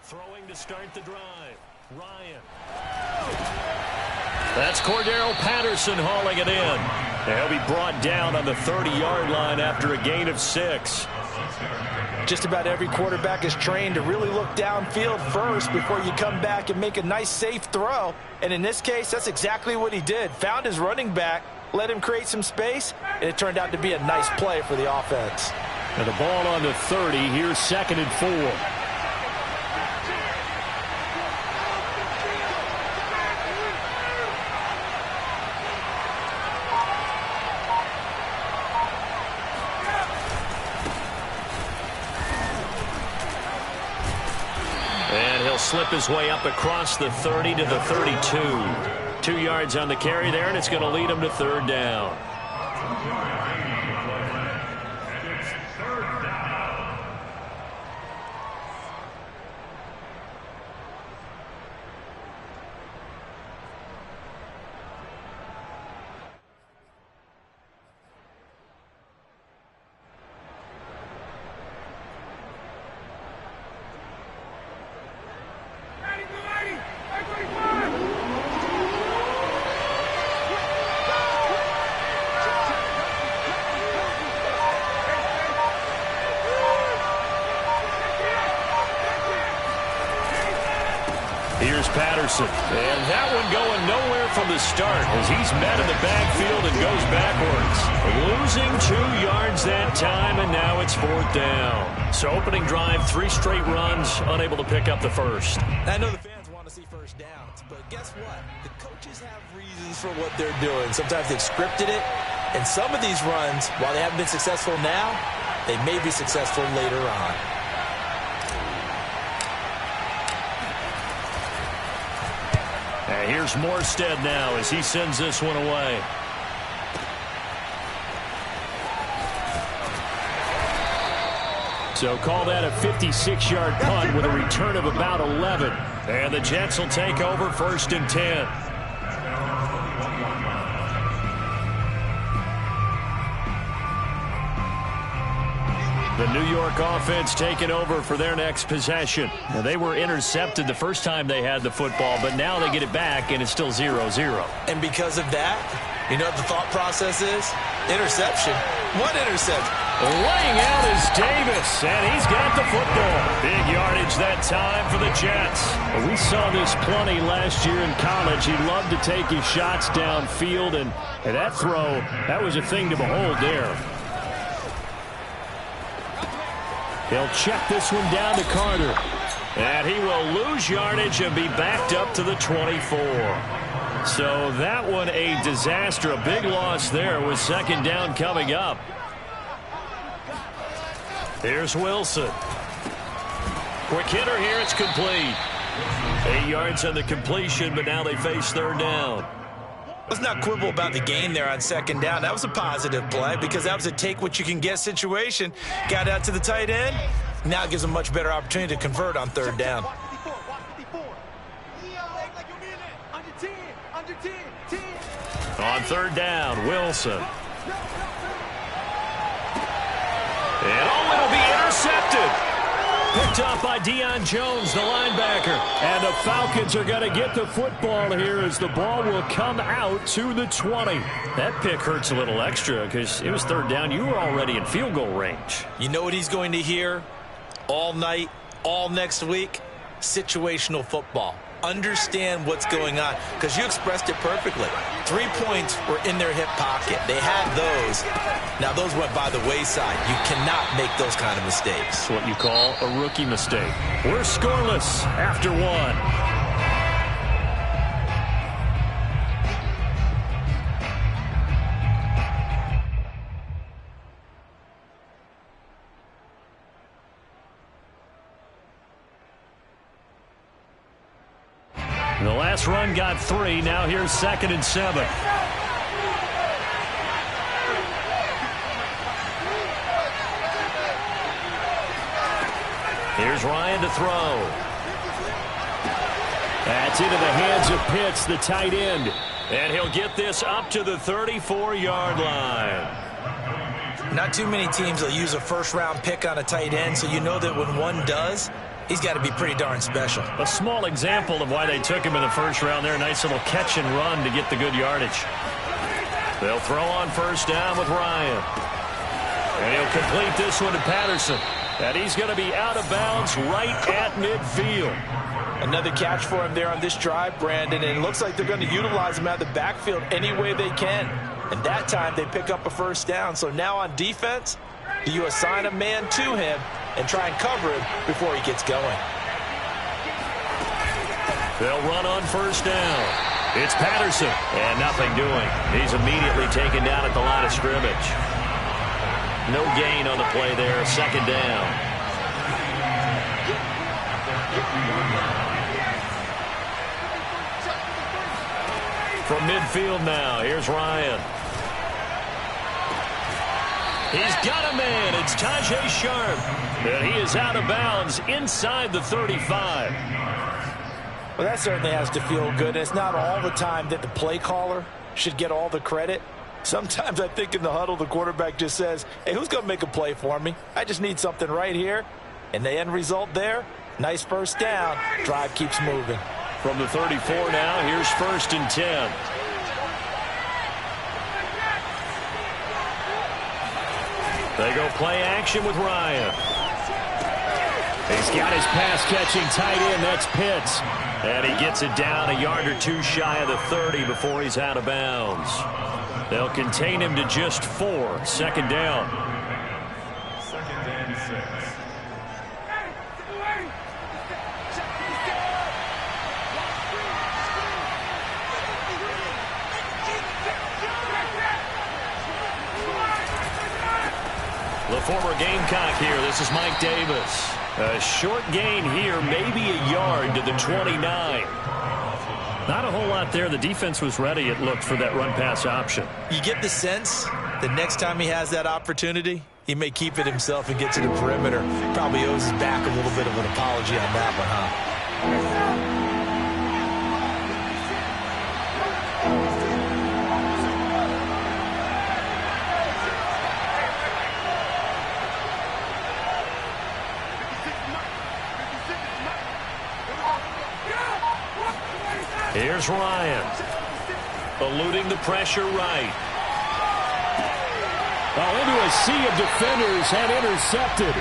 Throwing to start the drive. Ryan. That's Cordero Patterson hauling it in. He'll be brought down on the 30-yard line after a gain of 6. Just about every quarterback is trained to really look downfield first before you come back and make a nice, safe throw. And in this case, that's exactly what he did. Found his running back, let him create some space, and it turned out to be a nice play for the offense. And the ball on the 30. Here's 2nd and 4. Slip his way up across the 30 to the 32. 2 yards on the carry there, and it's going to lead him to 3rd down. Here's Patterson. And that one going nowhere from the start as he's met in the backfield and goes backwards. Losing 2 yards that time, and now it's 4th down. So opening drive, 3 straight runs, unable to pick up the first. I know the fans want to see first downs, but guess what? The coaches have reasons for what they're doing. Sometimes they've scripted it, and some of these runs, while they haven't been successful now, they may be successful later on. And here's Morstead now as he sends this one away. So call that a 56-yard punt with a return of about 11. And the Jets will take over 1st and 10. The New York offense taking over for their next possession. Now, they were intercepted the first time they had the football, but now they get it back, and it's still 0-0. And because of that, you know what the thought process is? Interception. What interception? Laying out is Davis, and he's got the football. Big yardage that time for the Jets. We saw this plenty last year in college. He loved to take his shots downfield, and that throw, that was a thing to behold there. He'll check this one down to Carter. And he will lose yardage and be backed up to the 24. So that one a disaster. A big loss there with 2nd down coming up. Here's Wilson. Quick hitter here. It's complete. 8 yards on the completion, but now they face 3rd down. Let's not quibble about the gain there on 2nd down. That was a positive play because that was a take-what-you-can-get situation. Got out to the tight end. Now it gives them a much better opportunity to convert on 3rd down. On 3rd down, Wilson. And it'll be intercepted. Picked off by Deion Jones, the linebacker. And the Falcons are going to get the football here as the ball will come out to the 20. That pick hurts a little extra because it was 3rd down. You were already in field goal range. You know what he's going to hear all night, all next week? Situational football. Understand what's going on because you expressed it perfectly. 3 points were in their hip pocket. They had those. Now, those went by the wayside. You cannot make those kind of mistakes. It's what you call a rookie mistake. We're scoreless after 1. The last run got 3. Now here's 2nd and 7. Here's Ryan to throw. That's into the hands of Pitts, the tight end. And he'll get this up to the 34-yard line. Not too many teams will use a first-round pick on a tight end, so you know that when one does, he's got to be pretty darn special. A small example of why they took him in the first round there. Nice little catch and run to get the good yardage. They'll throw on first down with Ryan. And he'll complete this one to Patterson. And he's going to be out of bounds right at midfield. Another catch for him there on this drive, Brandon. And it looks like they're going to utilize him out of the backfield any way they can. And that time they pick up a first down. So now on defense, do you assign a man to him and try and cover him before he gets going? They'll run on first down. It's Patterson, and nothing doing. He's immediately taken down at the line of scrimmage. No gain on the play there, second down. From midfield now, here's Ryan. He's got a man. It's Tajae Sharpe. And he is out of bounds inside the 35. Well, that certainly has to feel good. It's not all the time that the play caller should get all the credit. Sometimes I think in the huddle, the quarterback just says, hey, who's going to make a play for me? I just need something right here. And the end result there, nice first down. Drive keeps moving. From the 34 now, here's 1st and 10. They go play action with Ryan. He's got his pass-catching tight end. That's Pitts. And he gets it down a yard or two shy of the 30 before he's out of bounds. They'll contain him to just 4. Second down. Second and 6. The former Gamecock here. This is Mike Davis. A short gain here, maybe a yard to the 29. Not a whole lot there. The defense was ready, it looked, for that run-pass option. You get the sense that next time he has that opportunity, he may keep it himself and get to the perimeter. Probably owes his back a little bit of an apology on that one, huh? Here's Ryan. Eluding the pressure right. Oh, into a sea of defenders and intercepted.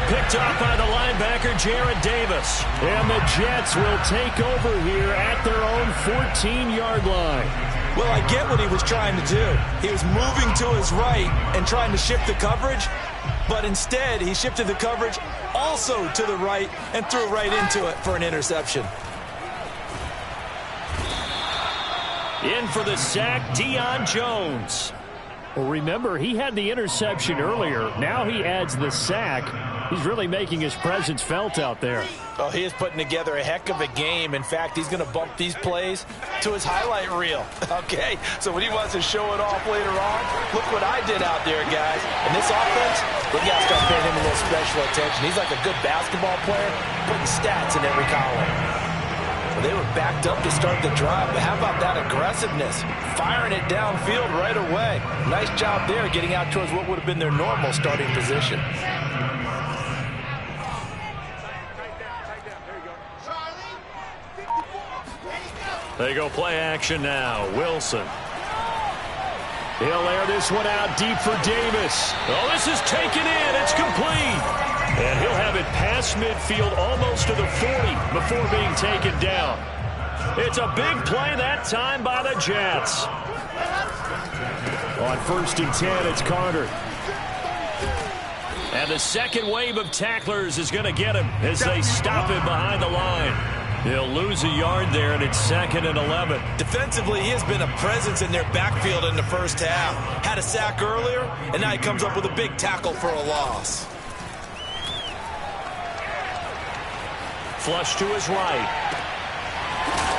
Picked off by the linebacker, Jarrad Davis. And the Jets will take over here at their own 14-yard line. Well, I get what he was trying to do. He was moving to his right and trying to shift the coverage. But instead, he shifted the coverage also to the right and threw right into it for an interception. In for the sack, Deion Jones. Well, remember, he had the interception earlier. Now he adds the sack. He's really making his presence felt out there. Oh, he is putting together a heck of a game. In fact, he's going to bump these plays to his highlight reel. Okay, so when he wants to show it off later on, look what I did out there, guys. And this offense, we got to start paying him a little special attention. He's like a good basketball player, putting stats in every column. Well, they were backed up to start the drive, but how about that aggressiveness? Firing it downfield right away. Nice job there, getting out towards what would have been their normal starting position. They go play action now. Wilson. He'll air this one out deep for Davis. Oh, this is taken in. It's complete. And he'll have it past midfield almost to the 40 before being taken down. It's a big play that time by the Jets. On 1st and 10, it's Carter. And the second wave of tacklers is going to get him as they stop him behind the line. He'll lose a yard there, and it's 2nd and 11. Defensively, he has been a presence in their backfield in the first half. Had a sack earlier, and now he comes up with a big tackle for a loss. Flush to his right.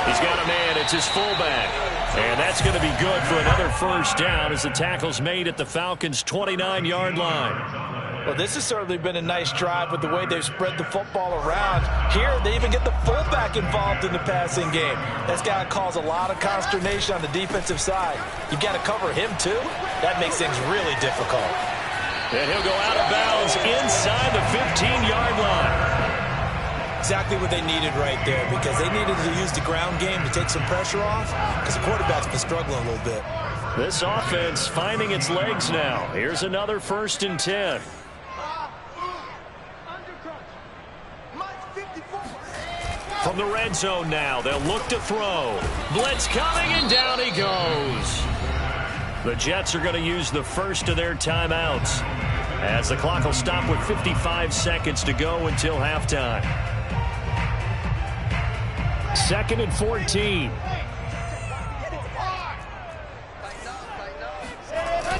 He's got a man. It's his fullback. And that's going to be good for another first down as the tackle's made at the Falcons' 29-yard line. Well, this has certainly been a nice drive with the way they've spread the football around. Here, they even get the fullback involved in the passing game. That's got to cause a lot of consternation on the defensive side. You've got to cover him, too. That makes things really difficult. And he'll go out of bounds inside the 15-yard line. exactly what they needed right there, because they needed to use the ground game to take some pressure off, because the quarterback's been struggling a little bit. This offense finding its legs now. Here's another 1st and 10. From the red zone now, they'll look to throw. Blitz coming, and down he goes. The Jets are going to use the first of their timeouts, as the clock will stop with 55 seconds to go until halftime. 2nd and 14.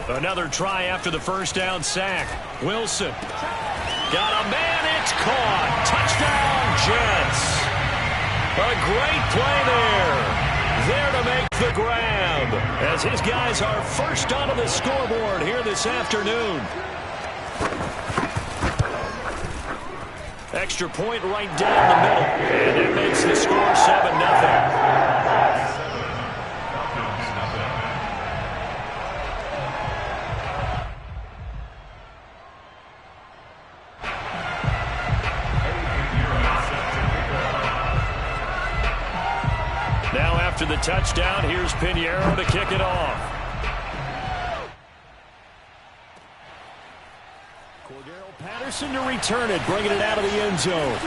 Another try after the first down sack. Wilson got a man. It's caught. Touchdown, Jets. A great play there. There to make the grab, as his guys are first onto the scoreboard here this afternoon. Extra point right down the middle, and it makes the score 7-0. After the touchdown, here's Pinheiro to kick it off. Cordero Patterson to return it, bringing it out of the end zone.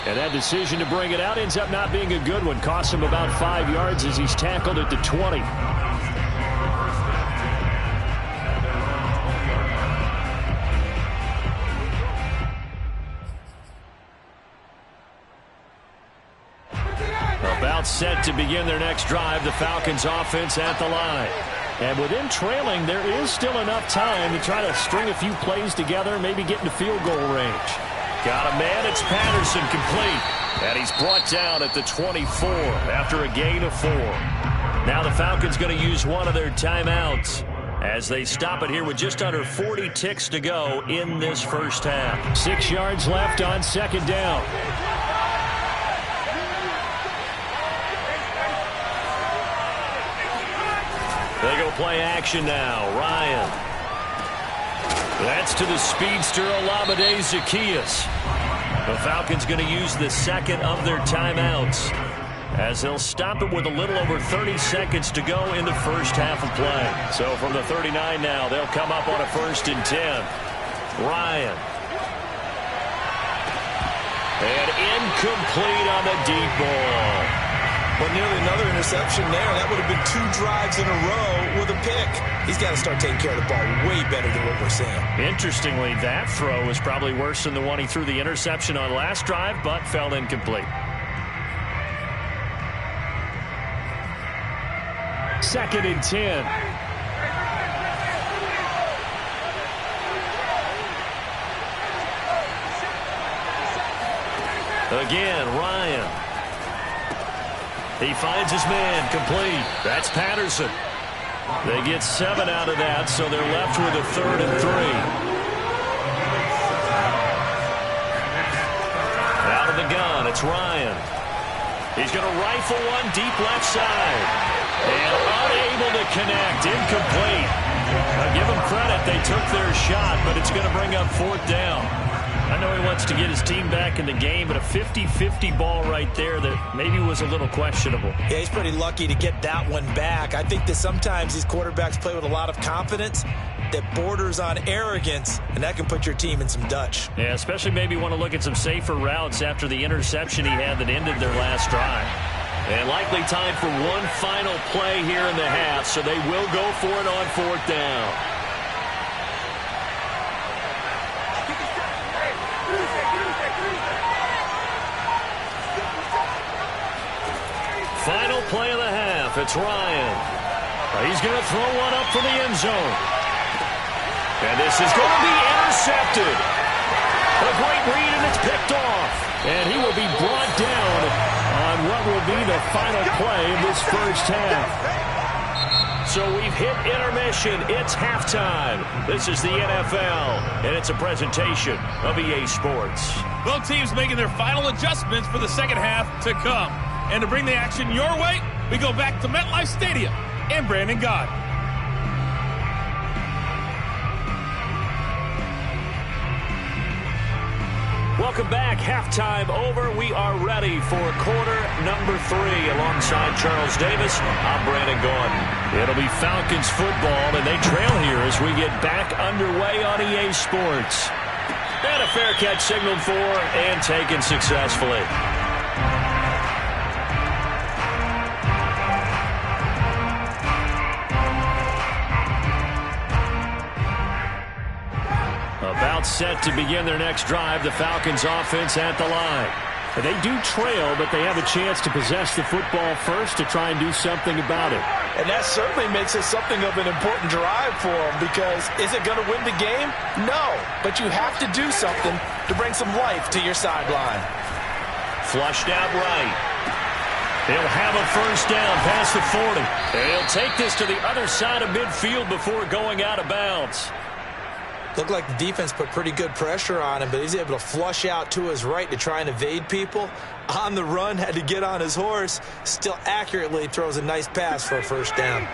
And that decision to bring it out ends up not being a good one. Costs him about 5 yards as he's tackled at the 20. About set to begin their next drive, the Falcons offense at the line. And with them trailing, there is still enough time to try to string a few plays together, maybe get into field goal range. Got a man, it's Patterson, complete. And he's brought down at the 24 after a gain of 4. Now the Falcons going to use one of their timeouts as they stop it here with just under 40 ticks to go in this first half. 6 yards left on 2nd down. They go play action now. Ryan. That's to the speedster, Olamide Zaccheaus. The Falcons going to use the second of their timeouts, as they'll stop it with a little over 30 seconds to go in the first half of play. So from the 39 now, they'll come up on a 1st and 10. Ryan. And incomplete on the deep ball. Well, nearly another interception there. That would have been 2 drives in a row with a pick. He's got to start taking care of the ball way better than what we're seeing. Interestingly, that throw was probably worse than the one he threw the interception on last drive, but fell incomplete. 2nd and 10. Again, Ryan. He finds his man, complete. That's Patterson. They get 7 out of that, so they're left with a 3rd and 3. Out of the gun, it's Ryan. He's going to rifle one deep left side. And unable to connect, incomplete. Now give them credit, they took their shot, but it's going to bring up 4th down. I know he wants to get his team back in the game, but a 50-50 ball right there that maybe was a little questionable. Yeah, he's pretty lucky to get that one back. I think that sometimes these quarterbacks play with a lot of confidence that borders on arrogance, and that can put your team in some Dutch. Yeah, especially maybe want to look at some safer routes after the interception he had that ended their last drive. And likely time for one final play here in the half, so they will go for it on 4th down. Final play of the half. It's Ryan. He's going to throw one up for the end zone. And this is going to be intercepted. A great read, and it's picked off. And he will be brought down on what will be the final play of this first half. So we've hit intermission. It's halftime. This is the NFL, and it's a presentation of EA Sports. Both teams making their final adjustments for the second half to come. And to bring the action your way, we go back to MetLife Stadium and Brandon Gaudin. Welcome back. Halftime over. We are ready for quarter number 3. Alongside Charles Davis, I'm Brandon Gaudin. It'll be Falcons football, and they trail here as we get back underway on EA Sports. And a fair catch signaled for and taken successfully. About set to begin their next drive, the Falcons offense at the line. They do trail, but they have a chance to possess the football first to try and do something about it. And that certainly makes it something of an important drive for them, because is it going to win the game? No, but you have to do something to bring some life to your sideline. Flushed out right. He'll have a first down past the 40. And he'll take this to the other side of midfield before going out of bounds. Looked like the defense put pretty good pressure on him, but he's able to flush out to his right to try and evade people. On the run, had to get on his horse. Still accurately throws a nice pass for a first down.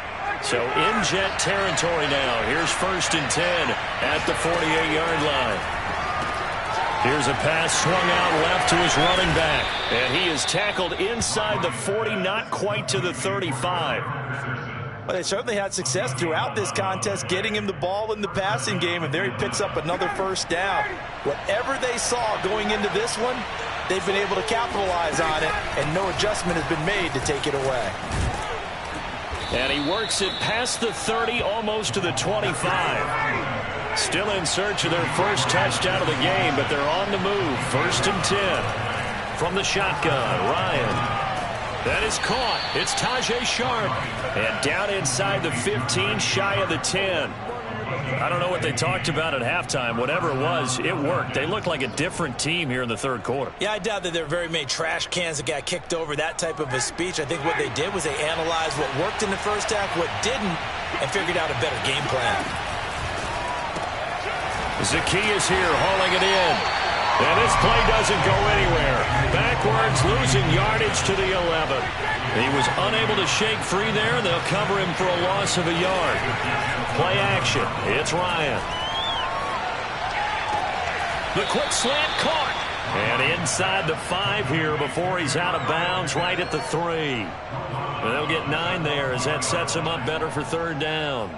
So in jet territory now. Here's 1st and 10 at the 48-yard line. Here's a pass swung out left to his running back. And he is tackled inside the 40, not quite to the 35. Well, they certainly had success throughout this contest getting him the ball in the passing game, and there he picks up another first down. Whatever they saw going into this one, they've been able to capitalize on it, and no adjustment has been made to take it away. And he works it past the 30, almost to the 25. Still in search of their first touchdown of the game, but they're on the move. 1st and 10 from the shotgun. Ryan. That is caught. It's Tajae Sharpe. And down inside the 15, shy of the 10. I don't know what they talked about at halftime. Whatever it was, it worked. They look like a different team here in the third quarter. Yeah, I doubt that there are very many trash cans that got kicked over, that type of a speech. I think what they did was they analyzed what worked in the first half, what didn't, and figured out a better game plan. Zaccheaus here hauling it in. And this play doesn't go anywhere. Backwards, losing yardage to the 11. He was unable to shake free there. They'll cover him for a loss of a yard. Play action. It's Ryan. The quick slant caught. And inside the 5 here before he's out of bounds, right at the 3. And they'll get 9 there as that sets him up better for 3rd down.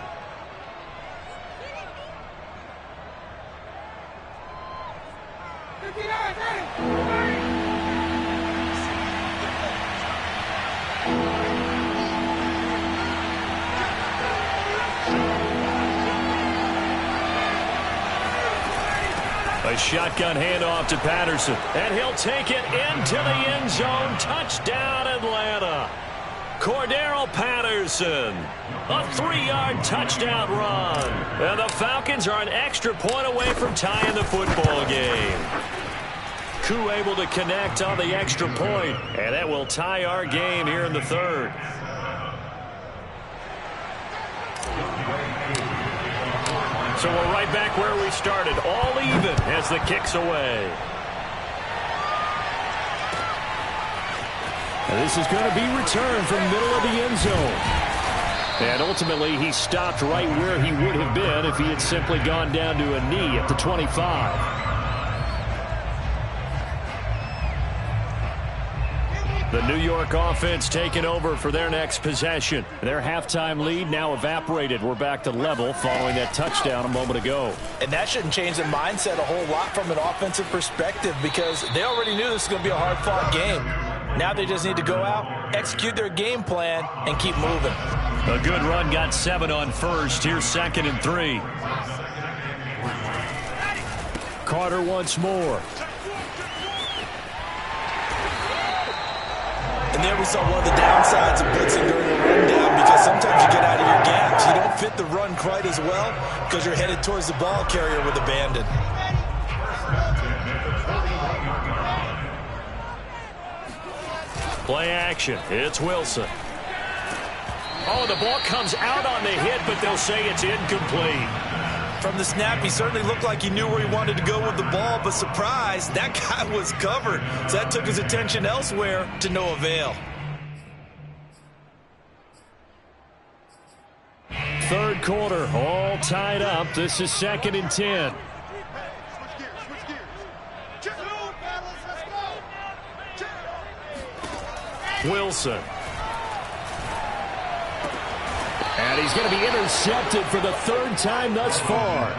A shotgun handoff to Patterson. And he'll take it into the end zone. Touchdown, Atlanta. Cordero Patterson. A 3-yard touchdown run. And the Falcons are an extra point away from tying the football game. Koo able to connect on the extra point. And that will tie our game here in the 3rd. So we're right back where we started, all even as the kick's away. And this is going to be returned from middle of the end zone. And ultimately, he stopped right where he would have been if he had simply gone down to a knee at the 25. The New York offense taking over for their next possession. Their halftime lead now evaporated. We're back to level following that touchdown a moment ago. And that shouldn't change their mindset a whole lot from an offensive perspective, because they already knew this was going to be a hard-fought game. Now they just need to go out, execute their game plan, and keep moving. A good run got 7 on first. Here's 2nd and 3. Carter once more. And there we saw one of the downsides of blitzing during a rundown, because sometimes you get out of your gaps. You don't fit the run quite as well because you're headed towards the ball carrier with abandon. Play action. It's Wilson. Oh, the ball comes out on the hit, but they'll say it's incomplete. From the snap, he certainly looked like he knew where he wanted to go with the ball, but surprise, that guy was covered. So that took his attention elsewhere to no avail. 3rd quarter, all tied up. This is 2nd and 10. Wilson. And he's going to be intercepted for the third time thus far.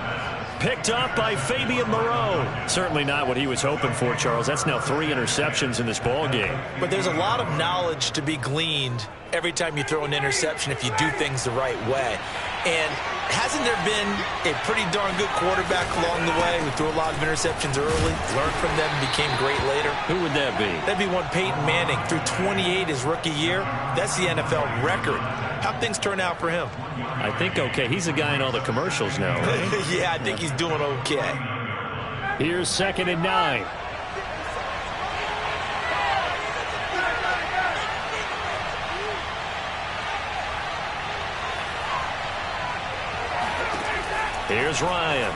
Picked off by Fabian Moreau. Certainly not what he was hoping for, Charles. That's now 3 interceptions in this ball game. But there's a lot of knowledge to be gleaned every time you throw an interception if you do things the right way. And hasn't there been a pretty darn good quarterback along the way who threw a lot of interceptions early, learned from them, and became great later? Who would that be? That'd be one Peyton Manning. Threw 28 his rookie year. That's the NFL record. How'd things turn out for him? I think okay. He's a guy in all the commercials now, right? Yeah, I think he's doing okay. Here's 2nd and 9. Here's Ryan.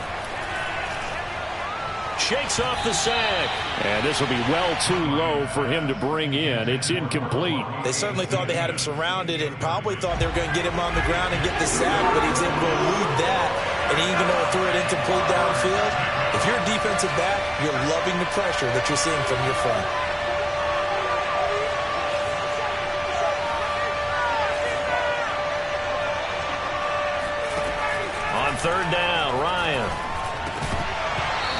Shakes off the sack. And this will be well too low for him to bring in. It's incomplete. They certainly thought they had him surrounded and probably thought they were going to get him on the ground and get the sack, but he was able to elude that, and even though it threw it incomplete downfield, if you're a defensive back, you're loving the pressure that you're seeing from your front. On 3rd down, Ryan.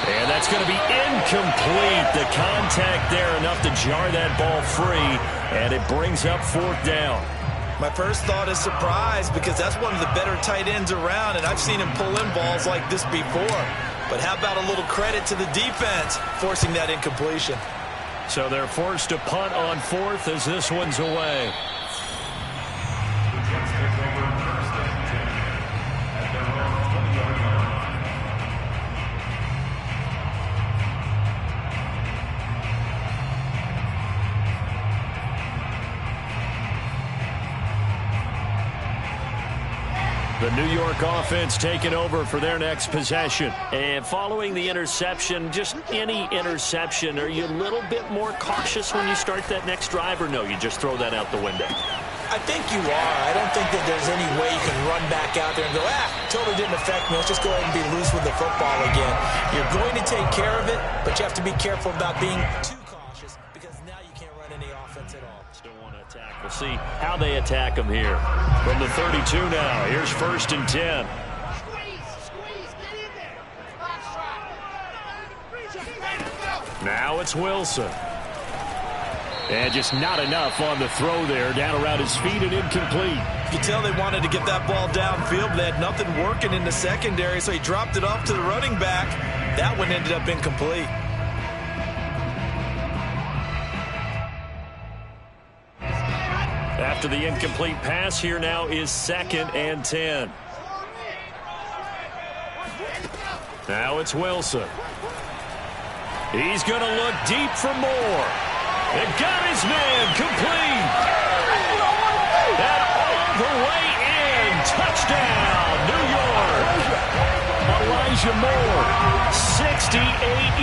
And that's going to be incomplete. The contact there enough to jar that ball free, and it brings up 4th down. My first thought is surprise because that's one of the better tight ends around, and I've seen him pull in balls like this before. But how about a little credit to the defense forcing that incompletion? So they're forced to punt on 4th as this one's away. The New York offense taking over for their next possession. And following the interception, just any interception, are you a little bit more cautious when you start that next drive, or no, you just throw that out the window? I think you are. I don't think that there's any way you can run back out there and go, totally didn't affect me. Let's just go ahead and be loose with the football again. You're going to take care of it, but you have to be careful about being too cautious because now you can't run any offense at all. Still want to attack. We'll see how they attack them here. From the 32 now, here's 1st and 10. Now it's Wilson. And just not enough on the throw there. Down around his feet and incomplete. You can tell they wanted to get that ball downfield, but they had nothing working in the secondary, so he dropped it off to the running back. That one ended up incomplete. After the incomplete pass, here now is 2nd and 10. Now it's Wilson. He's going to look deep for more. And got his man complete. And all the way in. Touchdown, New York. Elijah Moore, 68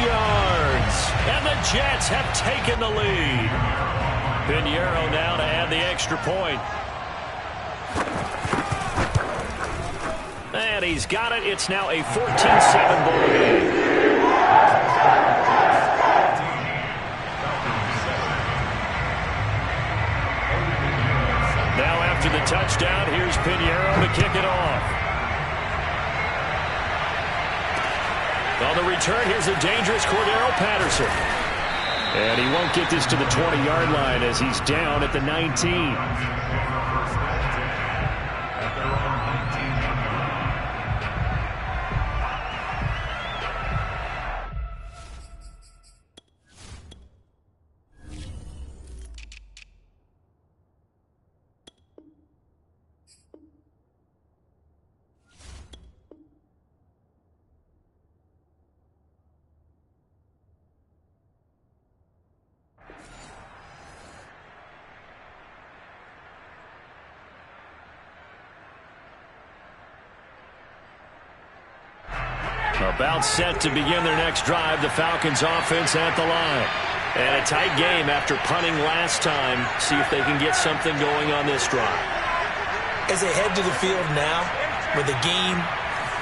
yards. And the Jets have taken the lead. Pinheiro now to add the extra point. And he's got it. It's now a 14-7 ball game. Now after the touchdown, here's Pinheiro to kick it off. On the return, here's a dangerous Cordero Patterson. And he won't get this to the 20-yard line as he's down at the 19. About set to begin their next drive, the Falcons offense at the line. And a tight game after punting last time. See if they can get something going on this drive. As they head to the field now, with the game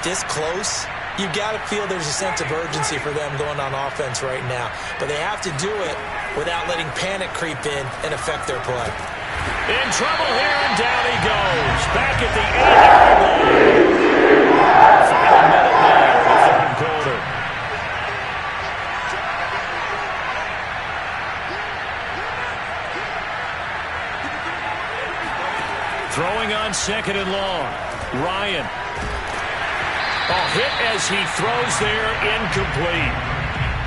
this close, you got to feel there's a sense of urgency for them going on offense right now. But they have to do it without letting panic creep in and affect their play. In trouble here, and down he goes. Back at the 8-yard line. Final minute now in the third quarter. Throwing on second and long. Ryan. Hit as he throws there, incomplete.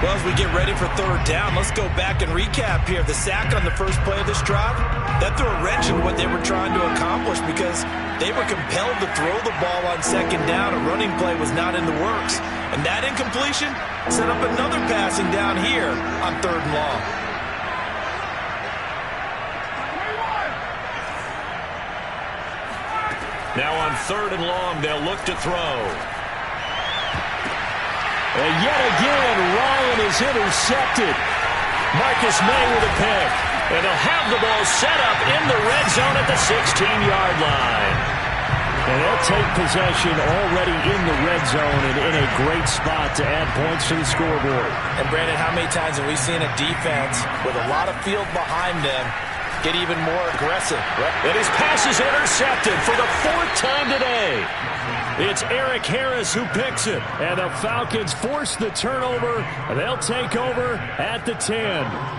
Well, as we get ready for third down, let's go back and recap here. The sack on the first play of this drive, that threw a wrench in what they were trying to accomplish because they were compelled to throw the ball on second down. A running play was not in the works. And that incompletion set up another passing down here on third and long. Now on third and long, they'll look to throw. And yet again, Ryan is intercepted. Marcus May with a pick. And they'll have the ball set up in the red zone at the 16-yard line. And they'll take possession already in the red zone and in a great spot to add points to the scoreboard. And Brandon, how many times have we seen a defense with a lot of field behind them get even more aggressive? And his pass is intercepted for the fourth time today. It's Eric Harris who picks it. And the Falcons force the turnover. They'll take over at the 10.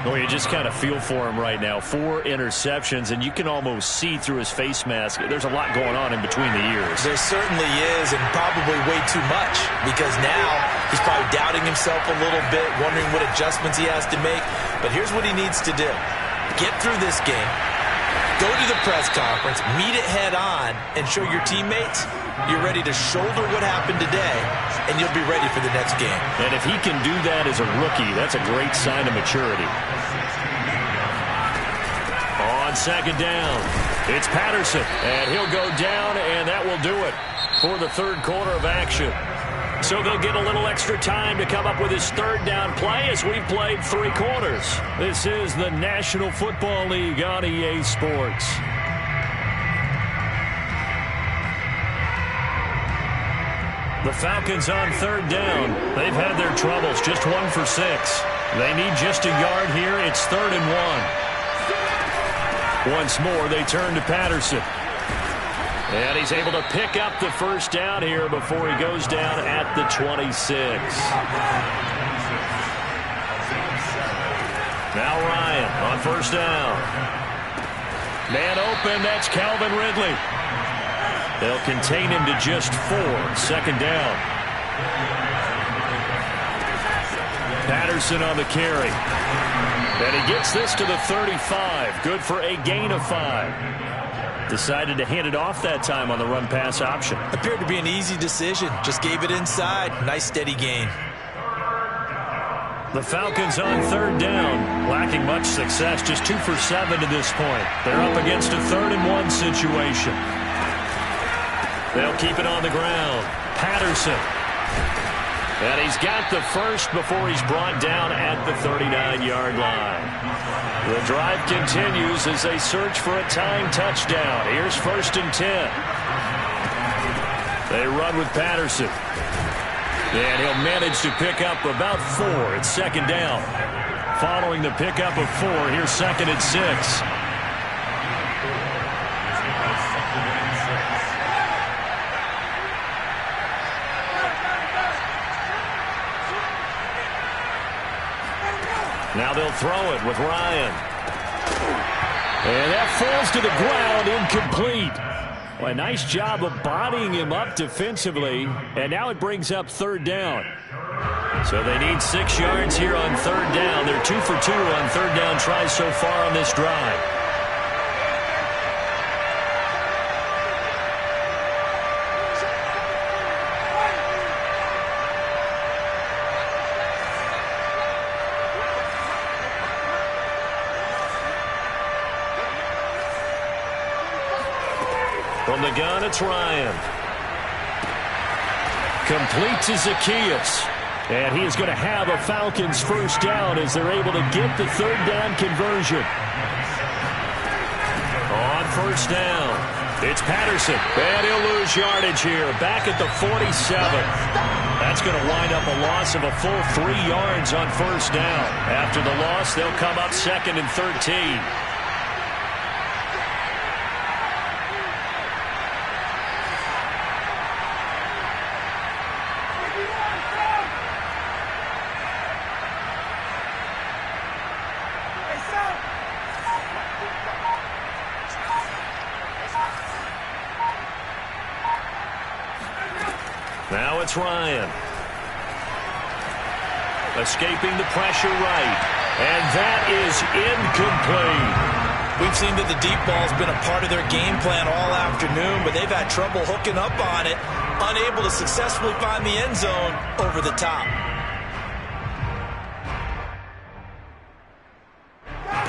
Well, you just kind of feel for him right now. 4 interceptions, and you can almost see through his face mask. There's a lot going on in between the ears. There certainly is, and probably way too much, because now he's probably doubting himself a little bit, wondering what adjustments he has to make. But here's what he needs to do. Get through this game, go to the press conference, meet it head on, and show your teammates you're ready to shoulder what happened today, and you'll be ready for the next game. And if he can do that as a rookie, that's a great sign of maturity. On second down, it's Patterson, and he'll go down, and that will do it for the third quarter of action. So they'll get a little extra time to come up with his third down play as we've played 3 quarters. This is the National Football League on EA Sports. The Falcons on third down. They've had their troubles, just 1 for 6. They need just a yard here. It's 3rd and 1. Once more, they turn to Patterson. And he's able to pick up the first down here before he goes down at the 26. Now Ryan on first down. Man open, that's Calvin Ridley. They'll contain him to just 4. Second down. Patterson on the carry. And he gets this to the 35. Good for a gain of 5. Decided to hand it off that time on the run-pass option. Appeared to be an easy decision. Just gave it inside. Nice steady gain. The Falcons on third down. Lacking much success. Just 2 for 7 to this point. They're up against a 3rd and 1 situation. They'll keep it on the ground. Patterson. And he's got the first before he's brought down at the 39-yard line. The drive continues as they search for a tying touchdown. Here's 1st and 10. They run with Patterson. And he'll manage to pick up about 4. It's 2nd down. Following the pickup of 4, here's 2nd and 6. Now they'll throw it with Ryan. And that falls to the ground, incomplete. Well, a nice job of bodying him up defensively. And now it brings up 3rd down. So they need 6 yards here on 3rd down. They're 2 for 2 on 3rd down tries so far on this drive. From the gun, it's Ryan. Complete to Zacchaeus. And he is going to have a Falcons first down as they're able to get the 3rd down conversion. On first down, It's Patterson, and he'll lose yardage here, back at the 47. That's going to wind up a loss of a full 3 yards on first down. After the loss, they'll come up 2nd and 13. Now it's Ryan. Escaping the pressure right. And that is incomplete. We've seen that the deep ball's been a part of their game plan all afternoon, but they've had trouble hooking up on it, unable to successfully find the end zone over the top.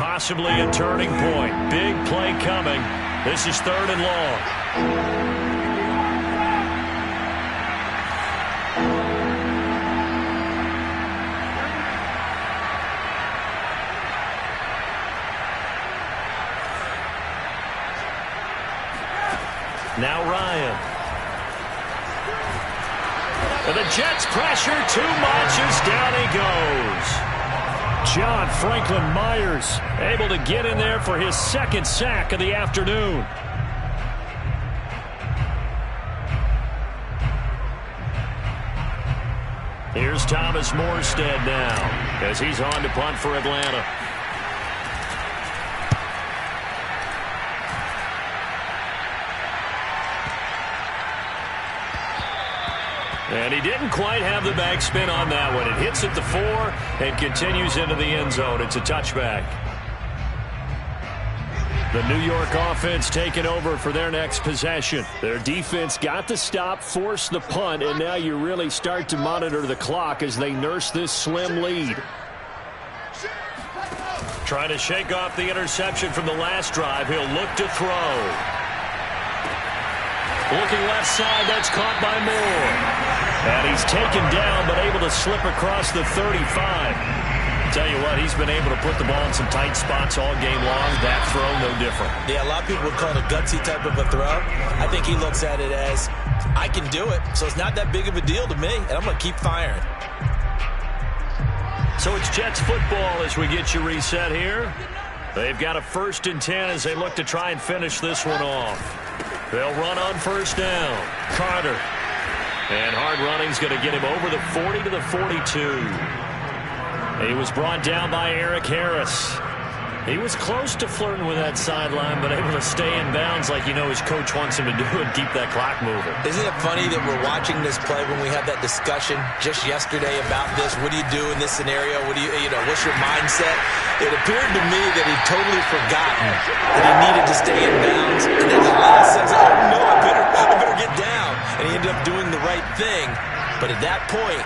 Possibly a turning point. Big play coming. This is 3rd and long. Now Ryan. And the Jets pressure too much as down he goes. John Franklin Myers able to get in there for his 2nd sack of the afternoon. Here's Thomas Morstead now as he's on to punt for Atlanta. And he didn't quite have the backspin on that one. It hits at the 4 and continues into the end zone. It's a touchback. The New York offense taking over for their next possession. Their defense got the stop, forced the punt, and now you really start to monitor the clock as they nurse this slim lead. Trying to shake off the interception from the last drive. He'll look to throw. Looking left side, that's caught by Moore. And he's taken down, but able to slip across the 35. Tell you what, he's been able to put the ball in some tight spots all game long. That throw, no different. Yeah, a lot of people would call it a gutsy type of a throw. I think he looks at it as, I can do it, so it's not that big of a deal to me, and I'm going to keep firing. So it's Jets football as we get you reset here. They've got a 1st and 10 as they look to try and finish this one off. They'll run on first down. Carter. And hard running's going to get him over the 40 to the 42. He was brought down by Eric Harris. He was close to flirting with that sideline, but able to stay in bounds like you know his coach wants him to do and keep that clock moving. Isn't it funny that we're watching this play when we had that discussion just yesterday about this? What do you do in this scenario? What do you know, what's your mindset? It appeared to me that he'd totally forgotten that he needed to stay in bounds. And then the last second, oh no, I better get down. And he ended up doing the right thing. But at that point,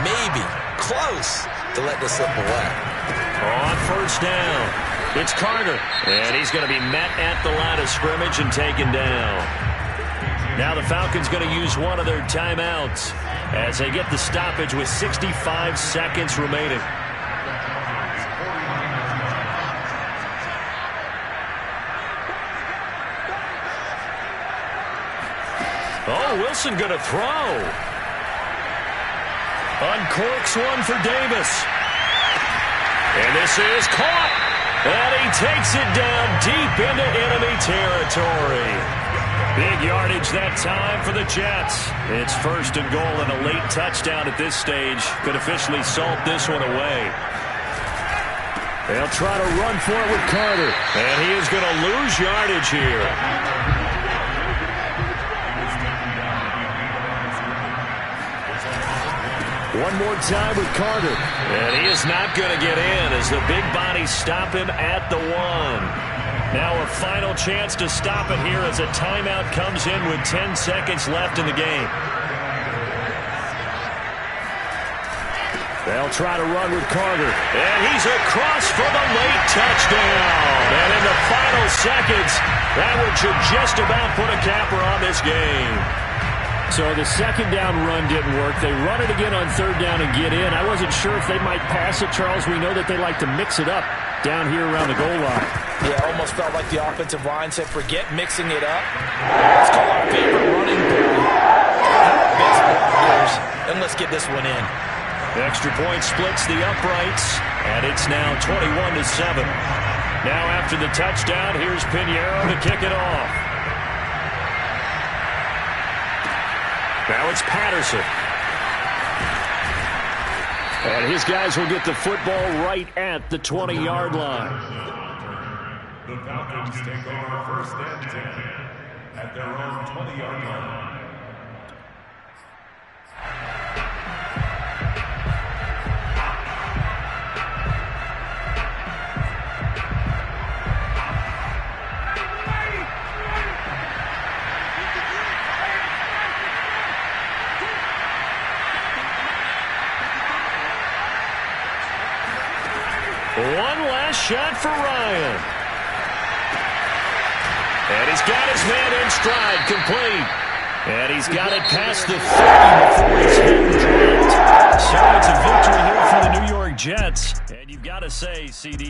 maybe close to let this slip away. On first down, it's Carter. And he's going to be met at the line of scrimmage and taken down. Now the Falcons going to use one of their timeouts as they get the stoppage with 65 seconds remaining. Oh, Wilson going to throw. Uncorks one for Davis. And this is caught. And he takes it down deep into enemy territory. Big yardage that time for the Jets. It's 1st and goal and a late touchdown at this stage. Could officially salt this one away. They'll try to run for it with Carter. And he is going to lose yardage here. One more time with Carter. And he is not going to get in as the big bodies stop him at the 1. Now a final chance to stop it here as a timeout comes in with 10 seconds left in the game. They'll try to run with Carter. And he's across for the late touchdown. And in the final seconds, that one should just about put a capper on this game. So the second down run didn't work. They run it again on third down and get in. I wasn't sure if they might pass it, Charles. We know that they like to mix it up down here around the goal line. Yeah, almost felt like the offensive line said, forget mixing it up. Let's call our favorite running back, best blockers, and let's get this one in. Extra point splits the uprights, and it's now 21-7. Now after the touchdown, here's Pinheiro to kick it off. Now it's Patterson. And his guys will get the football right at the 20-yard line. The Falcons take over first and 10 at their own 20-yard line. One last shot for Ryan. And he's got his man in stride, complete. And he's got it past the 30 before his head dropped. So it's a victory here for the New York Jets. And you've got to say, CD,